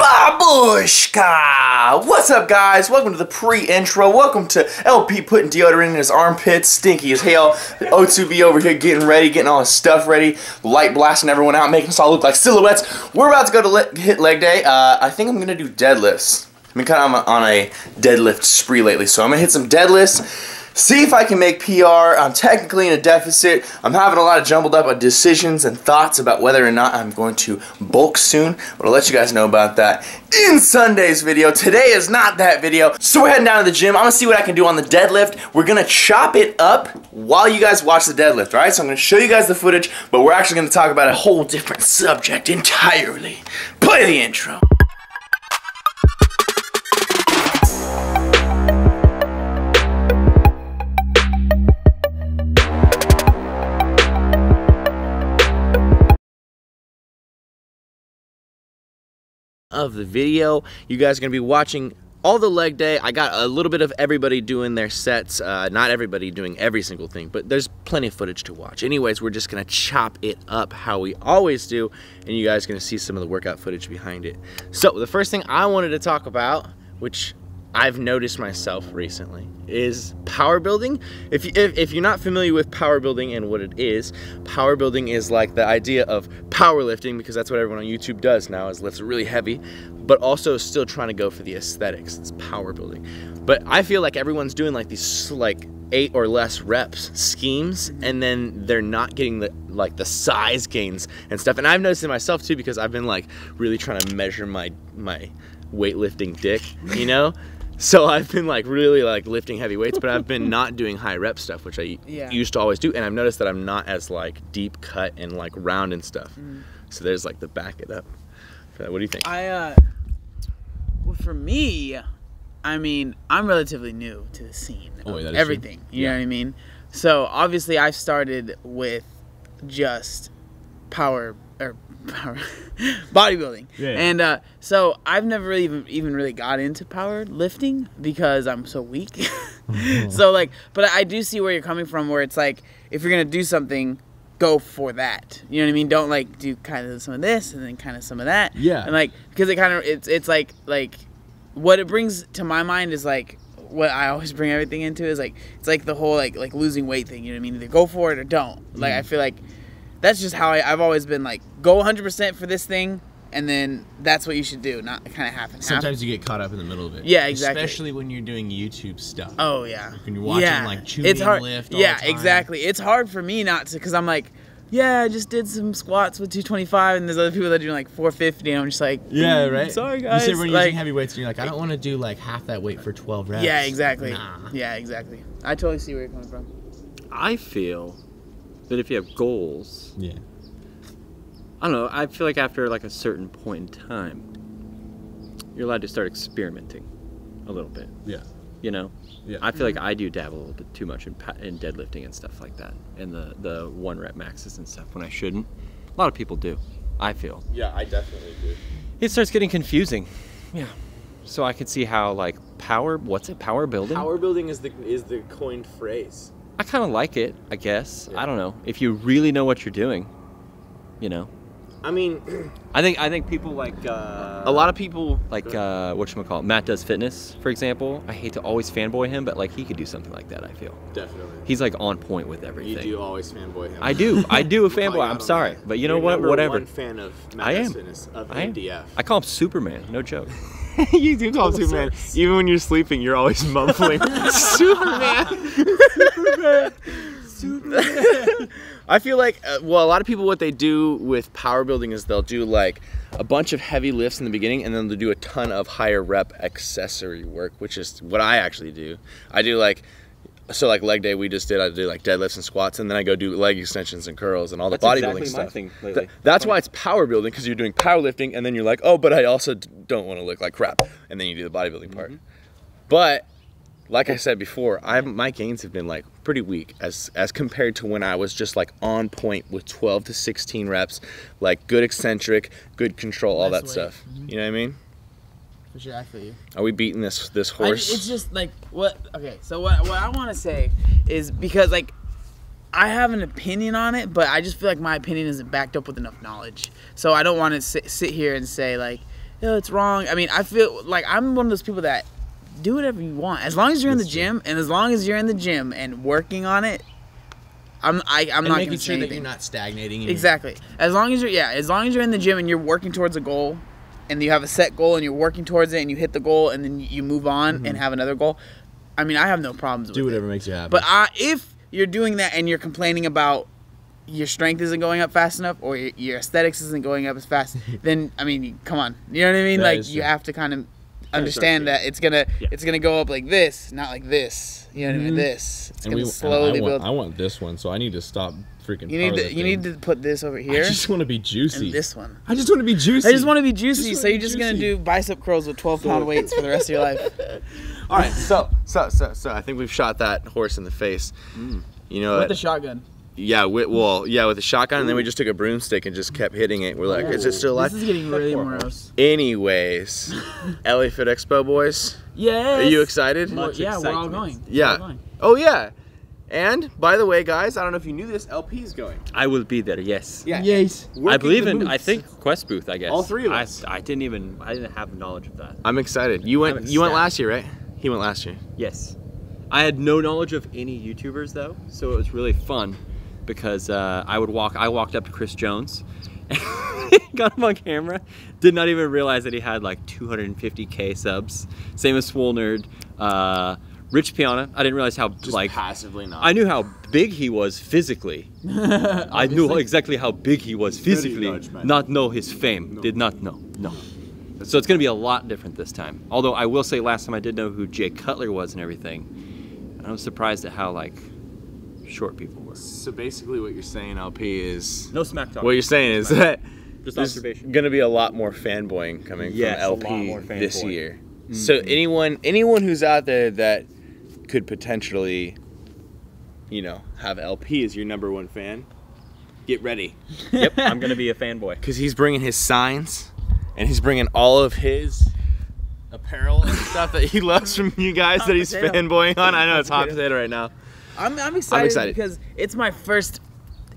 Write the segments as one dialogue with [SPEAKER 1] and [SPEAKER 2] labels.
[SPEAKER 1] Babushka! What's up, guys? Welcome to the pre-intro. Welcome to LP putting deodorant in his armpits, stinky as hell. O2B over here getting ready, getting all his stuff ready, light blasting everyone out, making us all look like silhouettes. We're about to go to hit leg day. I think I'm gonna do deadlifts. I've been kind of on a deadlift spree lately, so I'm gonna hit some deadlifts. See if I can make PR. I'm technically in a deficit. I'm having a lot of jumbled up decisions and thoughts about whether or not I'm going to bulk soon. But I'll let you guys know about that in Sunday's video. Today is not that video. So we're heading down to the gym. I'm going to see what I can do on the deadlift. We're going to chop it up while you guys watch the deadlift, alright? So I'm going to show you guys the footage, but we're actually going to talk about a whole different subject entirely. Play the intro. Of the video, you guys are gonna be watching all the leg day. I got a little bit of everybody doing their sets, not everybody doing every single thing, but there's plenty of footage to watch. Anyways, we're just gonna chop it up how we always do, and you guys are gonna see some of the workout footage behind it. So the first thing I wanted to talk about, which I've noticed myself recently, is power building. If you're not familiar with power building and what it is, power building is like the idea of powerlifting, because that's what everyone on YouTube does now, is lifts really heavy, but also still trying to go for the aesthetics. It's power building. But I feel like everyone's doing like these 8 or less reps schemes, and then they're not getting the size gains and stuff. And I've noticed it myself too, because I've been like really trying to measure my weightlifting dick, you know? So I've been like really like lifting heavy weights, but I've been not doing high rep stuff, which I used to always do. And I've noticed that I'm not as like deep cut and like round and stuff. So there's like the back it up. What do you think?
[SPEAKER 2] Well, for me, I mean, I'm relatively new to the scene of everything. True. You know what I mean? So obviously I started with just bodybuilding, and so I've never really even really got into power lifting because I'm so weak. So like, but I do see where you're coming from, where it's like, if you're gonna do something, go for that, you know what I mean? Don't like do kind of some of this and then kind of some of that, and like, because it kind of it's like what it brings to my mind is like what I always bring everything into is like, it's like the whole like losing weight thing, you know what I mean? Either go for it or don't. Like I feel like that's just how I've always been, like, go 100% for this thing, and then that's what you should do, not kind of half and half.
[SPEAKER 3] Sometimes you get caught up in the middle of it.
[SPEAKER 2] Yeah, exactly.
[SPEAKER 3] Especially when you're doing YouTube stuff.
[SPEAKER 2] Oh, yeah.
[SPEAKER 3] When you're watching, like, chewing
[SPEAKER 2] it's hard.
[SPEAKER 3] lift all the time.
[SPEAKER 2] Exactly. It's hard for me not to, because I'm like, yeah, I just did some squats with 225, and there's other people that are doing, like, 450, and I'm just like,
[SPEAKER 3] yeah, right?
[SPEAKER 2] Sorry, guys.
[SPEAKER 3] You say when you're using heavy weights, and you're like, I don't want to do, like, half that weight for 12 reps.
[SPEAKER 2] Yeah, exactly.
[SPEAKER 3] Nah.
[SPEAKER 2] Yeah, exactly. I totally see where you're coming from.
[SPEAKER 4] I feel that if you have goals...
[SPEAKER 3] Yeah.
[SPEAKER 4] I don't know, I feel like after like a certain point in time, you're allowed to start experimenting a little bit.
[SPEAKER 3] Yeah.
[SPEAKER 4] You know?
[SPEAKER 3] Yeah.
[SPEAKER 4] I feel like I do dabble a little bit too much in deadlifting and stuff like that, and the 1 rep maxes and stuff when I shouldn't. A lot of people do, I feel.
[SPEAKER 1] Yeah, I definitely do.
[SPEAKER 4] It starts getting confusing. Yeah. So I can see how like what's it, power building?
[SPEAKER 1] Power building is the coined phrase.
[SPEAKER 4] I kind of like it, I guess. Yeah. I don't know. If you really know what you're doing, you know.
[SPEAKER 1] I mean,
[SPEAKER 4] I think people like a lot of people like whatchamacallit, Matt Does Fitness, for example. I hate to always fanboy him, but like he could do something like that, I feel.
[SPEAKER 1] Definitely.
[SPEAKER 4] He's like on point with everything.
[SPEAKER 1] You do always fanboy him.
[SPEAKER 4] I do a fanboy. I'm sorry, but you know what? Whatever.
[SPEAKER 1] One fan of Matt Does Fitness of MDF.
[SPEAKER 4] I call him Superman. No joke.
[SPEAKER 1] You do call him Superman. Even when you're sleeping, you're always mumbling. Superman. Superman. Superman. I feel like, well, a lot of people, what they do with power building is they'll do like a bunch of heavy lifts in the beginning, and then they'll do a ton of higher rep accessory work, which is what I actually do. I do like, so like leg day I do like deadlifts and squats, and then I go do leg extensions and curls and all the bodybuilding stuff.
[SPEAKER 4] My thing lately.
[SPEAKER 1] That's why it's power building, because you're doing powerlifting, and then you're like, oh, but I also don't want to look like crap, and then you do the bodybuilding part. But like I said before, my gains have been like pretty weak as compared to when I was just like on point with 12 to 16 reps, like good eccentric, good control, all that stuff. You know what I mean?
[SPEAKER 2] For sure, I feel you.
[SPEAKER 1] Are we beating this horse?
[SPEAKER 2] It's just like okay, so what I want to say is, because like I have an opinion on it, but I just feel like my opinion isn't backed up with enough knowledge. So I don't want to sit here and say like, "Yo, it's wrong." I mean, I feel like I'm one of those people that do whatever you want as long as you're in the gym, and as long as you're in the gym and working on it. I'm not
[SPEAKER 3] making sure that you're not stagnating.
[SPEAKER 2] Exactly. As long as you're in the gym and you're working towards a goal, and you have a set goal and you're working towards it and you hit the goal and then you move on and have another goal. I mean, I have no problems with it.
[SPEAKER 3] Do whatever makes you happy.
[SPEAKER 2] But if you're doing that and you're complaining about your strength isn't going up fast enough or your aesthetics isn't going up as fast, then I mean, come on. You know what I mean?
[SPEAKER 3] That
[SPEAKER 2] like you have to kind of understand that it's gonna go up like this, not like this. You know what I mean? This. It's gonna slowly build.
[SPEAKER 5] I want this one, so I need to stop freaking.
[SPEAKER 2] You need to put this over here.
[SPEAKER 5] I just want to be juicy.
[SPEAKER 2] And this one.
[SPEAKER 5] I just want to be juicy.
[SPEAKER 2] I just want to be juicy. So you're just gonna do bicep curls with 12-pound weights for the rest of your life.
[SPEAKER 1] All right, so I think we've shot that horse in the face. You know,
[SPEAKER 2] With the shotgun.
[SPEAKER 1] Yeah, with the shotgun, and then we just took a broomstick and just kept hitting it. We're like, is it still alive?
[SPEAKER 2] This is getting really morose.
[SPEAKER 1] Anyways, LA Fit Expo boys.
[SPEAKER 2] Yes.
[SPEAKER 1] Are you excited?
[SPEAKER 2] Yeah, we're all going.
[SPEAKER 1] Yeah. Oh yeah. And by the way, guys, I don't know if you knew this. LP's going.
[SPEAKER 4] I will be there. Yes.
[SPEAKER 1] Yeah.
[SPEAKER 3] Yes.
[SPEAKER 4] I believe in. I think Quest booth. I guess.
[SPEAKER 1] All three of us.
[SPEAKER 4] I didn't have knowledge of that.
[SPEAKER 1] I'm excited. You went last year, right? He went last year.
[SPEAKER 4] Yes. I had no knowledge of any YouTubers though, so it was really fun because I walked up to Chris Jones, got him on camera, did not even realize that he had like 250K subs. Same as Swole Nerd. Rich Piana, I didn't realize how
[SPEAKER 1] passively not.
[SPEAKER 4] I knew how big he was physically. I knew exactly how big he was physically, not know his fame. No. Did not know. No. So it's gonna be a lot different this time. Although I will say, last time I did know who Jay Cutler was and everything, and I was surprised at how like short people were.
[SPEAKER 1] So basically, what you're saying, LP, is
[SPEAKER 4] no smack talk.
[SPEAKER 1] What you're saying is that
[SPEAKER 4] just
[SPEAKER 1] there's
[SPEAKER 4] observation.
[SPEAKER 1] Gonna be a lot more fanboying coming from LP
[SPEAKER 4] a lot more
[SPEAKER 1] this year. So anyone who's out there that could potentially, have LP as your #1 fan, get ready.
[SPEAKER 4] Yep, I'm gonna be a fanboy.
[SPEAKER 1] Because he's bringing his signs, and he's bringing all of his apparel and stuff that he loves from you guys that he's fanboying on. I know it's hot potato right now.
[SPEAKER 2] I'm excited because it's my first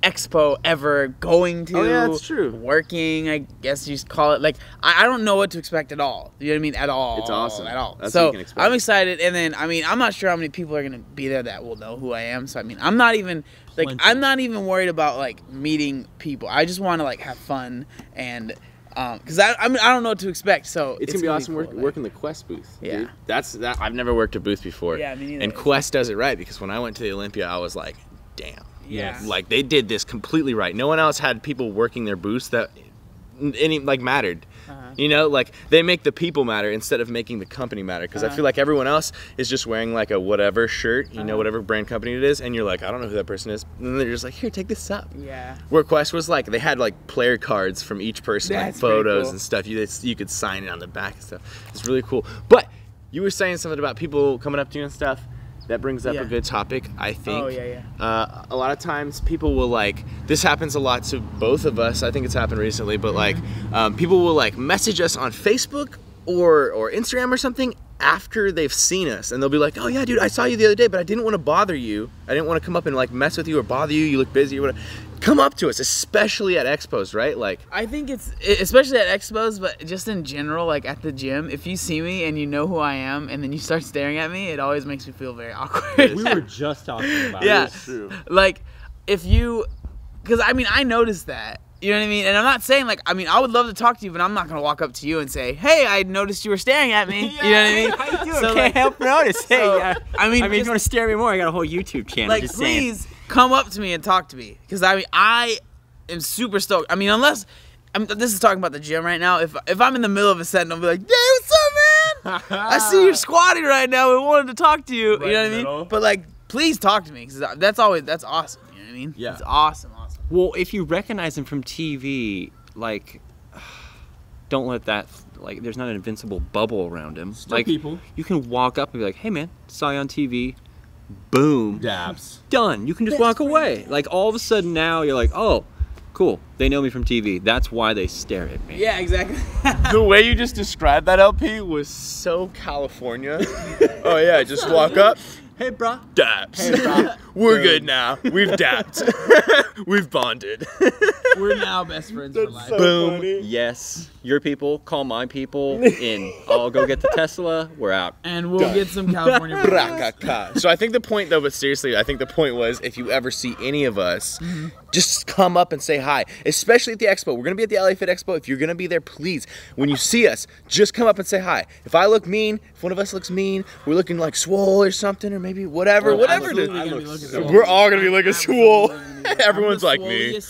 [SPEAKER 2] expo ever going to.
[SPEAKER 1] Oh yeah, that's true.
[SPEAKER 2] Working, I guess you call it. Like I don't know what to expect at all. You know what I mean? At all.
[SPEAKER 1] It's awesome.
[SPEAKER 2] At all.
[SPEAKER 1] That's
[SPEAKER 2] so
[SPEAKER 1] what you can expect.
[SPEAKER 2] I'm excited, and then I'm not sure how many people are gonna be there that will know who I am. So I'm not even worried about like meeting people. I just want to like have fun and. Because I don't know what to expect, so
[SPEAKER 1] it's gonna be awesome working the Quest booth.
[SPEAKER 2] Yeah,
[SPEAKER 1] dude. That's I've never worked a booth before.
[SPEAKER 2] Yeah, me neither.
[SPEAKER 1] And Quest does it right because when I went to the Olympia, I was like, damn.
[SPEAKER 2] Yeah.
[SPEAKER 1] Like they did this completely right. No one else had people working their booths that mattered. Like they make the people matter instead of making the company matter. Because I feel like everyone else is just wearing like a whatever shirt, whatever brand company it is, and you're like, I don't know who that person is. And then they're just like, here, take this up.
[SPEAKER 2] Yeah.
[SPEAKER 1] Where Quest was like, they had like player cards from each person, like photos
[SPEAKER 2] cool.
[SPEAKER 1] and stuff. You could sign it on the back and stuff. It's really cool. But you were saying something about people coming up to you and stuff. That brings up a good topic, I think.
[SPEAKER 2] Oh, yeah.
[SPEAKER 1] A lot of times people will this happens a lot to both of us. I think it's happened recently, but people will message us on Facebook or Instagram or something after they've seen us. And they'll be like, oh yeah, dude, I saw you the other day, but I didn't want to bother you. I didn't want to come up and mess with you or bother you. You look busy or whatever. Come up to us, especially at expos, right?
[SPEAKER 2] I think it's especially at expos, but just in general, like at the gym, if you see me and you know who I am, and then you start staring at me, it always makes me feel very awkward.
[SPEAKER 4] We were just talking about
[SPEAKER 2] yeah,
[SPEAKER 4] it's true.
[SPEAKER 2] Like because I noticed that. You know what I mean? And I'm not saying I would love to talk to you, but I'm not gonna walk up to you and say, "Hey, I noticed you were staring at me." You know what I mean?
[SPEAKER 4] How you doing? So, can't help notice. Hey,
[SPEAKER 2] if
[SPEAKER 4] you want to stare at me more, I got a whole YouTube channel. Just
[SPEAKER 2] please
[SPEAKER 4] saying.
[SPEAKER 2] Come up to me and talk to me, because I am super stoked. Unless this is talking about the gym right now. If I'm in the middle of a set and I'll be like, "Hey, what's up, man? I see you're squatting right now. We wanted to talk to you." Right, you know what I mean? But please talk to me, because that's awesome. You know what I mean?
[SPEAKER 1] Yeah.
[SPEAKER 2] It's awesome.
[SPEAKER 4] Well, if you recognize him from TV, don't let that, there's not an invincible bubble around him.
[SPEAKER 5] Still people.
[SPEAKER 4] You can walk up and be like, hey man, saw you on TV. Boom.
[SPEAKER 5] Dabs.
[SPEAKER 4] Done. You can just walk away. All of a sudden now you're like, oh, cool. They know me from TV. That's why they stare at me.
[SPEAKER 2] Yeah, exactly.
[SPEAKER 1] The way you just described that, LP, was so California. Oh yeah, just walk up.
[SPEAKER 4] Hey, brah.
[SPEAKER 1] Daps.
[SPEAKER 4] Hey, brah.
[SPEAKER 1] We're good now. We've dapped. We've bonded.
[SPEAKER 2] We're now best friends for life.
[SPEAKER 1] So
[SPEAKER 4] Boom.
[SPEAKER 1] funny.
[SPEAKER 4] Yes. your people, call my people, and I'll go get the Tesla. We're out.
[SPEAKER 2] And we'll get some California burgers.
[SPEAKER 1] So I think the point, though, but seriously, I think the point was, if you ever see any of us, just come up and say hi, especially at the expo. We're going to be at the LA Fit Expo. If you're going to be there, please, when you see us, just come up and say hi. If I look mean, if one of us looks mean, we're looking like swole or something, or maybe whatever it is. We're all going to be looking swole. Everyone's like me.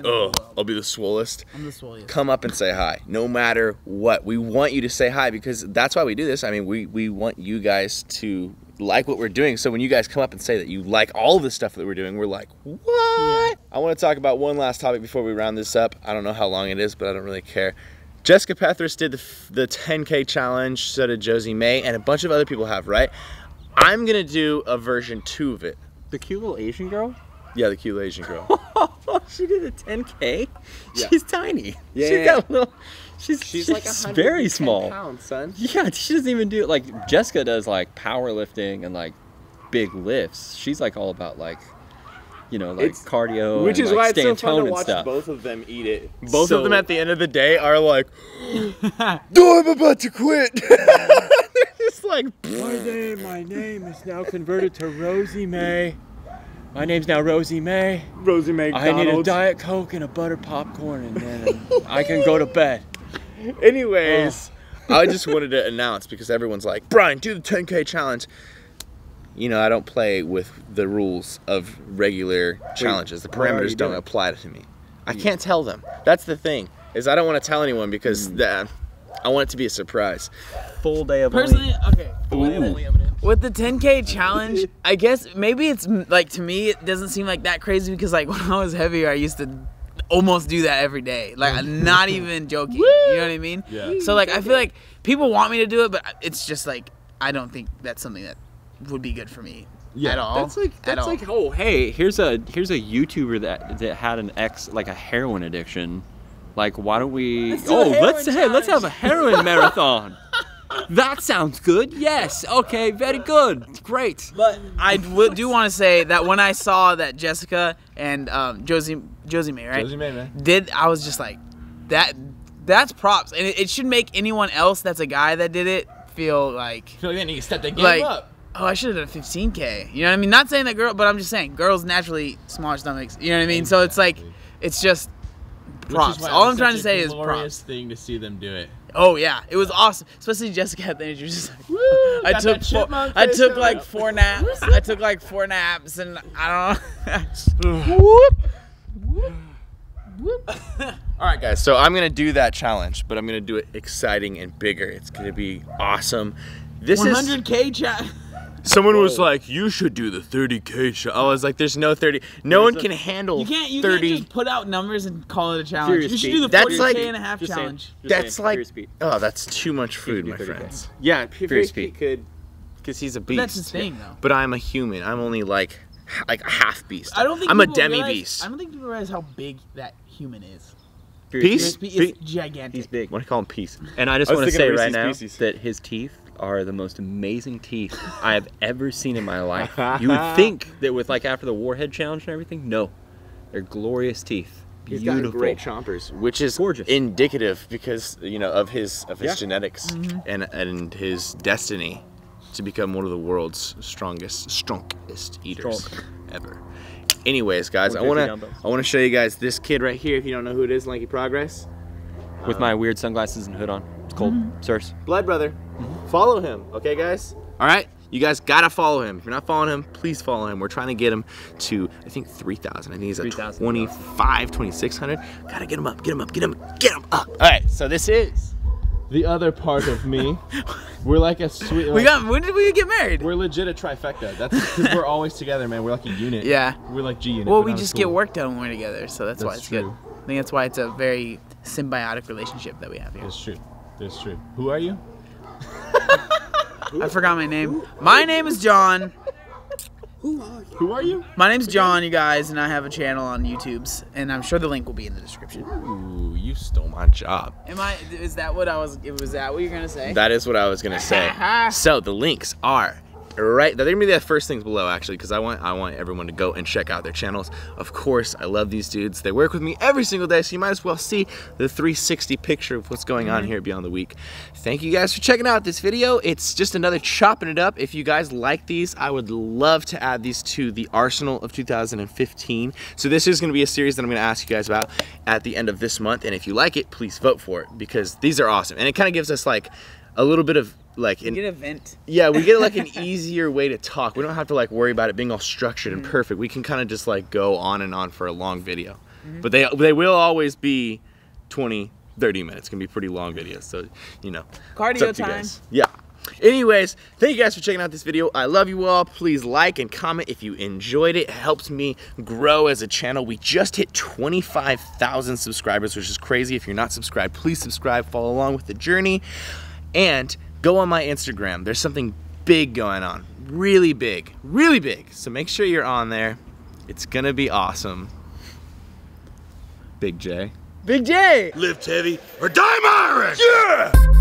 [SPEAKER 1] Oh, I'll be the swollest.
[SPEAKER 2] I'm the swolliest.
[SPEAKER 1] Come up and say hi, no matter what. We want you to say hi because that's why we do this. I mean, we want you guys to like what we're doing. So when you guys come up and say that you like all the stuff that we're doing, we're like, what? Yeah. I want to talk about one last topic before we round this up. I don't know how long it is, but I don't really care. Jessica Pethris did the 10K challenge, so did Josie May, and a bunch of other people have, right? I'm gonna do a version 2 of it.
[SPEAKER 4] The cute little Asian girl?
[SPEAKER 1] Yeah, the cute Asian girl.
[SPEAKER 4] She did a 10K?
[SPEAKER 1] Yeah.
[SPEAKER 4] She's tiny.
[SPEAKER 1] Yeah,
[SPEAKER 4] She's got a little... She's
[SPEAKER 1] like
[SPEAKER 4] very small.
[SPEAKER 1] pounds, son.
[SPEAKER 4] Yeah, she doesn't even do like Jessica does like powerlifting and like big lifts. She's like all about like, you know, like cardio,
[SPEAKER 1] which
[SPEAKER 4] and,
[SPEAKER 1] is
[SPEAKER 4] like,
[SPEAKER 1] why it's so fun to
[SPEAKER 4] and
[SPEAKER 1] watch
[SPEAKER 4] stuff.
[SPEAKER 1] both of them eat it. Both of them at the end of the day are like, "No, I'm about to quit." They're just like,
[SPEAKER 4] My name is now converted to Rosie May. My name's now Rosie May.
[SPEAKER 1] Rosie May.
[SPEAKER 4] I need a Diet Coke and a butter popcorn, and then I can go to bed.
[SPEAKER 1] Anyways, I just wanted to announce because everyone's like, Brian, do the 10K challenge. You know, I don't play with the rules of regular challenges. The parameters don't apply to me. I can't tell them. That's the thing, is I don't want to tell anyone because I want it to be a surprise.
[SPEAKER 4] Full day of
[SPEAKER 2] Personally, okay.
[SPEAKER 1] Ooh.
[SPEAKER 2] With the 10K challenge, I guess maybe it's like, to me, it doesn't seem like that crazy because like when I was heavier, I used to almost do that every day. Like, I'm not even joking. You know what I mean?
[SPEAKER 5] Yeah.
[SPEAKER 2] So like, I feel like people want me to do it, but it's just like, I don't think that's something that would be good for me at all.
[SPEAKER 4] That's like oh hey, here's a YouTuber that had a heroin addiction. Like, why don't we let's have a heroin marathon. That sounds good. Yes. Okay. Very good. Great.
[SPEAKER 2] But I do want to say that when I saw that Jessica and Josie May, right?
[SPEAKER 5] Josie May, man.
[SPEAKER 2] I was just like, that's props, and it should make anyone else that's a guy that did it feel like
[SPEAKER 5] They need to step the game up.
[SPEAKER 2] Oh, I should have done a 15K. You know what I mean? Not saying that but I'm just saying girls naturally smaller stomachs. You know what I mean? So it's like, it's just props. All I'm trying to say is props.
[SPEAKER 5] Glorious thing to see them do it.
[SPEAKER 2] Oh yeah, it was awesome. Especially Jessica at the end. She was just like, woo! I took like 4 naps. I took like 4 naps, and I don't know.
[SPEAKER 1] All right, guys. So I'm gonna do that challenge, but I'm gonna do it exciting and bigger. It's gonna be awesome. This
[SPEAKER 2] 100K challenge.
[SPEAKER 1] Someone was like, "You should do the 30K challenge." I was like, "There's no 30. No one can handle 30."
[SPEAKER 2] You can't just put out numbers and call it a challenge. You should do the
[SPEAKER 1] That's
[SPEAKER 2] 40K
[SPEAKER 1] like,
[SPEAKER 2] and a half challenge.
[SPEAKER 1] That's like, oh, that's too much food, my friends. Yeah, Furious Pete could, because he's a beast.
[SPEAKER 2] But that's his thing, though.
[SPEAKER 1] But I'm a human. I'm only like a half beast.
[SPEAKER 2] I don't think
[SPEAKER 1] I'm a
[SPEAKER 2] people
[SPEAKER 1] demi
[SPEAKER 2] realize,
[SPEAKER 1] beast.
[SPEAKER 2] I don't think people realize how big that human is.
[SPEAKER 1] Peace?
[SPEAKER 2] It's gigantic.
[SPEAKER 4] He's big.
[SPEAKER 1] What do you call him? Peace.
[SPEAKER 4] And I just want to say right now that his teeth are the most amazing teeth I have ever seen in my life. You would think that with like after the Warhead challenge and everything, no, they're glorious teeth. Beautiful.
[SPEAKER 1] He's got great chompers, which is
[SPEAKER 4] gorgeous,
[SPEAKER 1] indicative because of his genetics and his destiny to become one of the world's strongest eaters ever. Anyways, guys, I wanna show you guys this kid right here. If you don't know who it is, Lanky Progress,
[SPEAKER 4] with my weird sunglasses and hood on. It's cold, sirs.
[SPEAKER 1] Blood brother. Follow him, okay, guys? All right, you guys gotta follow him. If you're not following him, please follow him. We're trying to get him to, I think, 3,000. I think he's at 2,600. Gotta get him up, get him up, get him up. All right, so this is
[SPEAKER 5] The other part of me. We're like a sweet.
[SPEAKER 2] When did we get married?
[SPEAKER 5] We're legit a trifecta. That's because we're always together, man. We're like a unit.
[SPEAKER 2] Yeah.
[SPEAKER 5] We're like G unit.
[SPEAKER 2] Well, we just get work done when we're together, so that's why it's
[SPEAKER 5] true.
[SPEAKER 2] good. I think that's why it's a very symbiotic relationship that we have here.
[SPEAKER 5] That's true. That's true. Who are you?
[SPEAKER 2] I forgot my name. My name is John.
[SPEAKER 5] Who are you?
[SPEAKER 2] My name's John, you guys, and I have a channel on YouTube's, and I'm sure the link will be in the description.
[SPEAKER 1] Ooh, you stole my job.
[SPEAKER 2] Is that what I was? Was that what you're gonna say?
[SPEAKER 1] That is what I was gonna say. So the links are right, they're gonna be the first things below actually, because I want everyone to go and check out their channels. Of course, I love these dudes. They work with me every single day, so you might as well see the 360 picture of what's going on here Beyond the Week. Thank you guys for checking out this video. It's just another chopping it up. If you guys like these, I would love to add these to the arsenal of 2015. So this is gonna be a series that I'm gonna ask you guys about at the end of this month, and if you like it, please vote for it, because these are awesome. And it kind of gives us like a little bit of like
[SPEAKER 2] get a vent.
[SPEAKER 1] Yeah, we get like an easier way to talk. We don't have to like worry about it being all structured and perfect. We can kind of just like go on and on for a long video. But they will always be 20, 30 minutes. It's gonna be pretty long videos. So, you know,
[SPEAKER 2] Cardio time.
[SPEAKER 1] Yeah. Anyways, thank you guys for checking out this video. I love you all. Please like and comment if you enjoyed it. It helps me grow as a channel. We just hit 25,000 subscribers, which is crazy. If you're not subscribed, please subscribe. Follow along with the journey. And go on my Instagram. There's something big going on. Really big. Really big. So make sure you're on there. It's gonna be awesome. Big J.
[SPEAKER 2] Big J!
[SPEAKER 1] Lift heavy or die Myron! Yeah!